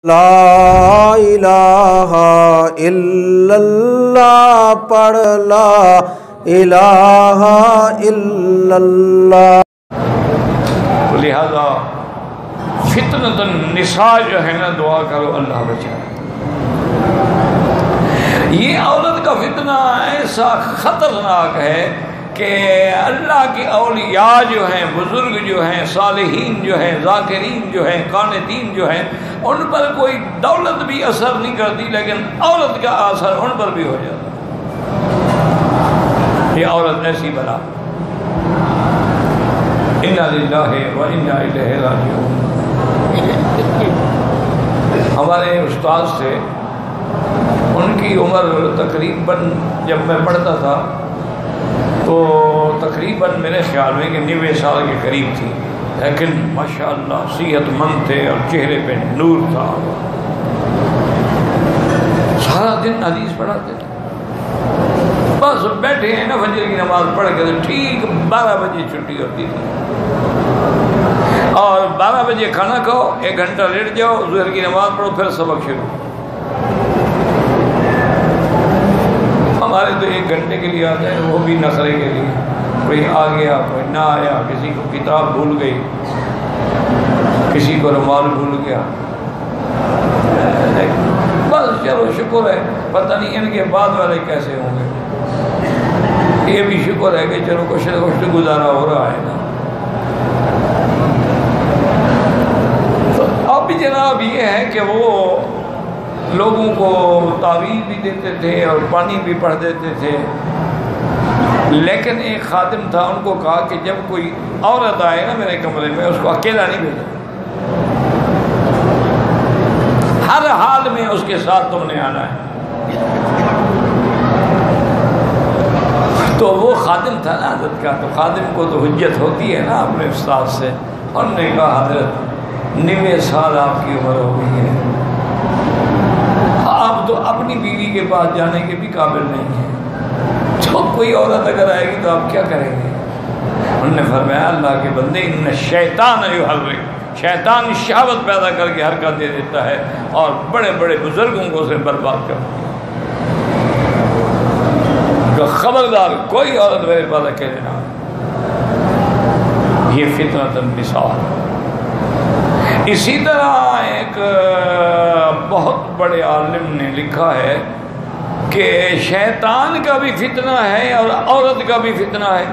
لا الہ الا اللہ پڑھ لا الہ الا اللہ۔ لہذا فتنۃ النساء جو ہے نا، دعا کرو اللہ بچائے۔ یہ عورت کا فتنہ ایسا خطرناک ہے کہ اللہ کے اولیاء جو ہیں، بزرگ جو ہیں، صالحین جو ہیں، ذاکرین جو ہیں، قانتین جو ہیں، ان پر کوئی دولت بھی اثر نہیں کرتی، لیکن عورت کا اثر ان پر بھی ہو جاتا ہے۔ یہ عورت ایسی بلا۔ انا للہ و انا الیہ راجعون۔ ہمارے استاد تھے، ان کی عمر تقریباً جب میں پڑھتا تھا تو تقریباً میرے خیال میں کہ 90 سال کے قریب تھی، لیکن ماشاءاللہ صحت مند تھے اور چہرے پہ نور تھا۔ سارا دن حدیث پڑھاتے تھے، بس بیٹھے ہیں نا، فجر کی نماز پڑھ کے تو ٹھیک 12 بجے چھٹی ہوتی تھی، اور 12 بجے کھانا کھاؤ، 1 گھنٹہ لیٹ جاؤ، ظہر کی نماز پڑھو، پھر سبق شروع۔ ہمارے تو 1 گھنٹے کے لیے آتے ہیں، وہ بھی نخرے کے لیے، کوئی آ گیا کوئی نہ آیا، کسی کو کتاب بھول گئی، کسی کو رومال بھول گیا، بس چلو شکر ہے، پتہ نہیں ان کے بعد والے کیسے ہوں گے، یہ بھی شکر ہے کہ چلو کچھ نہ کچھ گزارا ہو رہا ہے نا۔ تو اب جناب یہ ہے کہ وہ لوگوں کو تعویذ بھی دیتے تھے اور پانی بھی پڑھ دیتے تھے، لیکن ایک خادم تھا، ان کو کہا کہ جب کوئی عورت آئے نا میرے کمرے میں، اس کو اکیلا نہیں بھیجا، ہر حال میں اس کے ساتھ تم نے آنا ہے۔ تو وہ خادم تھا نا حضرت کا، تو خادم کو تو حجت ہوتی ہے نا اپنے استاد سے، اور نے کہا حضرت 90 سال آپ کی عمر ہو گئی ہے، آپ تو اپنی بیوی کے پاس جانے کے بھی قابل نہیں ہیں، تو کوئی عورت اگر آئے گی تو آپ کیا کریں گے؟ انہوں نے فرمایا اللہ کے بندے، ان الشیطان یحرک، شیطان شہوت پیدا کر کے حرکت دے دیتا ہے اور بڑے بڑے بزرگوں کو اسے برباد کر دیا۔ کہ خبردار کوئی عورت میرے پاس اکیلے نہ آئے۔ یہ فتنۃ النساء۔ اسی طرح ایک بہت بڑے عالم نے لکھا ہے کہ شیطان کا بھی فتنہ ہے اور عورت کا بھی فتنہ ہے۔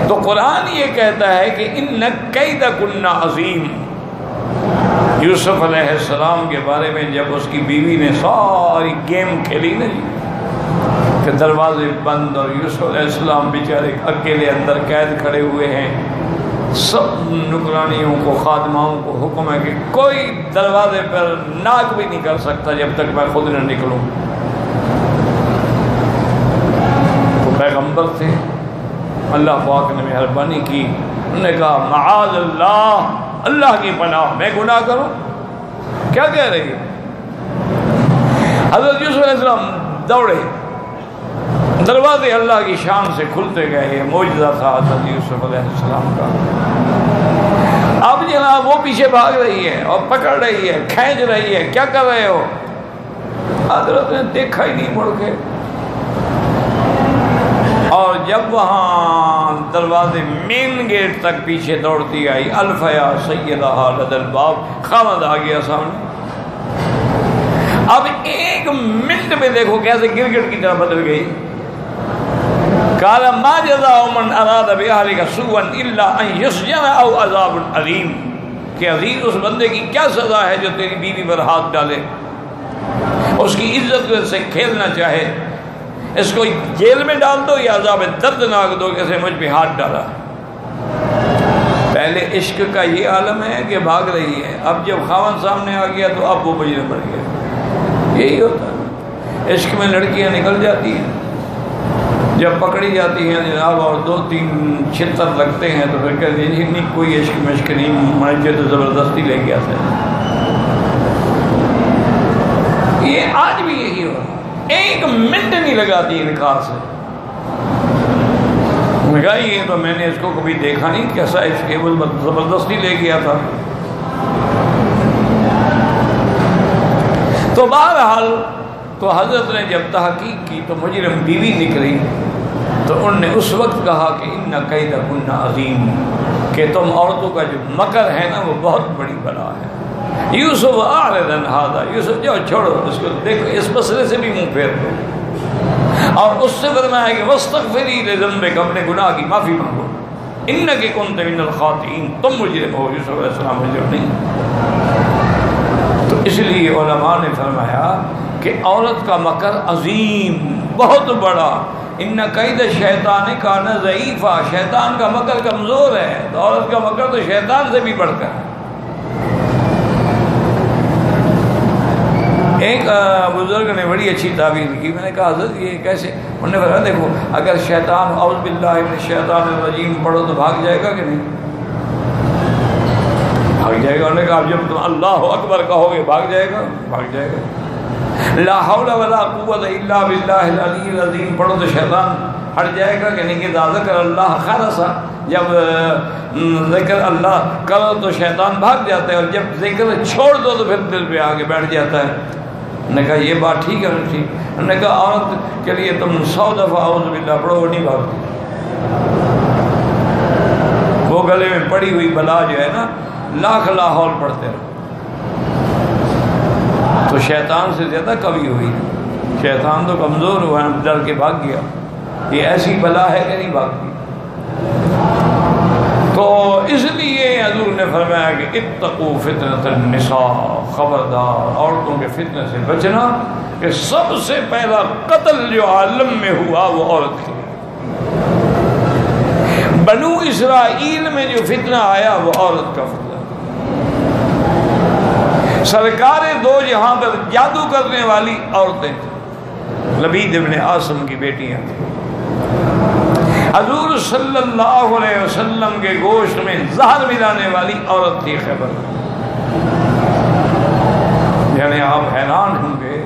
تو قرآن یہ کہتا ہے کہ ان کیدکن عظیم۔ یوسف علیہ السلام کے بارے میں جب اس کی بیوی نے ساری گیم کھیلی نا جی، کہ دروازے بند اور یوسف علیہ السلام بیچارے اکیلے اندر قید کھڑے ہوئے ہیں، سب نکرانیوں کو، خادماؤں کو حکم ہے کہ کوئی دروازے پر ناک بھی نہیں کر سکتا جب تک میں خود نہ نکلوں۔ تو پیغمبر تھے، اللہ پاک نے مہربانی کی، انہوں نے کہا معاذ اللہ، اللہ کی پناہ، میں گناہ کروں؟ کیا کہہ رہی ہے؟ حضرت یوسف علیہ السلام دوڑے، دروازے اللہ کی شان سے کھلتے گئے، یہ معجزہ تھا حضرت یوسف علیہ السلام کا۔ اب جناب وہ پیچھے بھاگ رہی ہے اور پکڑ رہی ہے، کھینچ رہی ہے، کیا کر رہے ہو؟ حضرت نے دیکھا ہی نہیں مڑ کے، اور جب وہاں دروازے مین گیٹ تک پیچھے دوڑتی آئی، الفیا سیدہا لدی الباب، خامد آ گیا سامنے۔ اب 1 منٹ میں دیکھو کیسے گرگٹ کی طرح بدل گئی۔ قال ما جزاء من اراد باهلك سوءا الا ان يسجن او عذاب علیم، کہ عزیز اس بندے کی کیا سزا ہے جو تیری بیوی پر ہاتھ ڈالے، اس کی عزت سے کھیلنا چاہے، اس کو جیل میں ڈال دو یا عذاب دردناک دو کہ اسے مجھ پہ ہاتھ ڈالا۔ پہلے عشق کا یہ عالم ہے کہ بھاگ رہی ہے، اب جب خاوند سامنے آ گیا تو اب وہ مجرم بن گیا۔ یہی ہوتا ہے عشق میں، لڑکیاں نکل جاتی ہیں، جب پکڑی جاتی ہیں جناب اور 2-3 چھتر لگتے ہیں تو پھر کہتے ہیں نہیں کوئی عشق مشق نہیں، مجھے تو زبردستی لے گیا تھا۔ یہ آج بھی یہی ہو رہا، 1 منٹ نہیں لگاتی انکار سے۔ میں کہا یہ تو میں نے اس کو کبھی دیکھا نہیں، کیسا عشق ہے، وہ زبردستی لے گیا تھا۔ بہرحال تو حضرت نے جب تحقیق کی تو مجرم بیوی نکلی، تو انہوں نے اس وقت کہا کہ ان کیدکن عظیم، کہ تم عورتوں کا جو مکر ہے نا وہ بہت بڑی بلا ہے۔ یوسف اعرض عن ھذا، یوسف جو چھوڑو اس کو، دیکھو اس مسئلے سے بھی منہ پھیر دو، اور اس سے فرمایا کہ واستغفری لذنبک، اپنے گناہ کی معافی مانگو، انک کنت من الخاطئین، تم مجرم ہو۔ یوسف علیہ السلام مجرم نہیں۔ تو اس لیے علماء نے فرمایا کہ عورت کا مکر عظیم، بہت بڑا، ان قید شیطان کان ضعیفا، شیطان کا مکر کمزور ہے، تو عورت کا مکر تو شیطان سے بھی بڑھ کر ہے۔ ایک بزرگ نے بڑی اچھی تعبیر کی، میں نے کہا حضرت یہ کیسے؟ انہوں نے فرمایا دیکھو اگر شیطان اعوذ باللہ من الشیطان الرجیم پڑھو تو بھاگ جائے گا کہ نہیں؟ بھاگ جائے گا۔ انہوں نے کہا جب تم اللہ اکبر کہو گے بھاگ جائے گا؟ بھاگ جائے گا۔ لا حول ولا قوت الا باللہ العلی العظیم پڑھو تو شیطان ہٹ جائے گا کہ نہیں؟ کہ ذکر اللہ خالصا، جب ذکر اللہ کرو تو شیطان بھاگ جاتا ہے، اور جب ذکر چھوڑ دو تو پھر دل پہ آگے بیٹھ جاتا ہے۔ انہوں نے کہا یہ بات ٹھیک ہے؟ ٹھیک۔ انہوں نے کہا عورت کے لیے تم 100 دفعہ اعوذ باللہ پڑھو وہ نہیں بھاگتی، وہ گلے میں پڑی ہوئی بلا جو ہے نا لاکھ لاحول پڑھتے رہو تو شیطان سے زیادہ کبھی ہوئی، شیطان تو کمزور ہوا ہے، ڈر کے بھاگ گیا۔ یہ ایسی بلا ہے کہ نہیں بھاگتی؟ تو اس لیے حضور نے فرمایا کہ اتقوا فتنۃ النساء، خبردار عورتوں کے فتنے سے بچنا، کہ سب سے پہلا قتل جو عالم میں ہوا وہ عورت کی۔ بنو اسرائیل میں جو فتنہ آیا وہ عورت کا فتنہ۔ سرکار دو جہاں پر جادو کرنے والی عورتیں تھیں، لبید ابن عاصم کی بیٹیاں تھیں۔ حضور صلی اللہ علیہ وسلم کے گوشت میں زہر ملانے والی عورت تھی خیبر۔ یعنی آپ حیران ہوں گے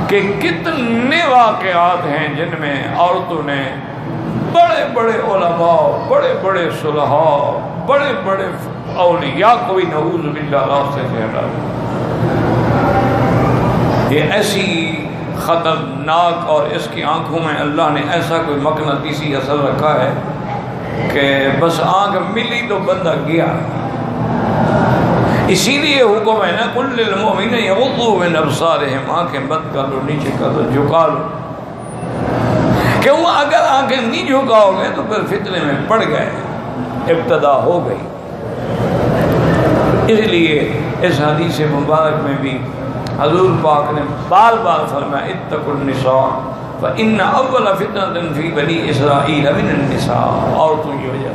کہ کتنے واقعات ہیں جن میں عورتوں نے بڑے بڑے علماء، بڑے بڑے صلحاء، بڑے بڑے اولیاء کو بھی نعوذ باللہ راستے سے ہٹا دیا۔ یہ ایسی خطرناک، اور اس کی آنکھوں میں اللہ نے ایسا کوئی مقناطیسی اثر رکھا ہے کہ بس آنکھ ملی تو بندہ گیا۔ اسی لیے حکم ہے نا کل للمؤمنین یغضوا من ابصارہم، آنکھیں بند کر لو، نیچے کر لو، جھکا لو، کیوں اگر آنکھیں نہیں جھکاؤ گے تو پھر فتنے میں پڑ گئے، ابتدا ہو گئی۔ اس لیے اس حدیث مبارک میں بھی حضور پاک نے بار بار فرمایا اتقوا النساء فإن اول فتنة فی بنی اسرائیل من النساء، عورتوں کی وجہ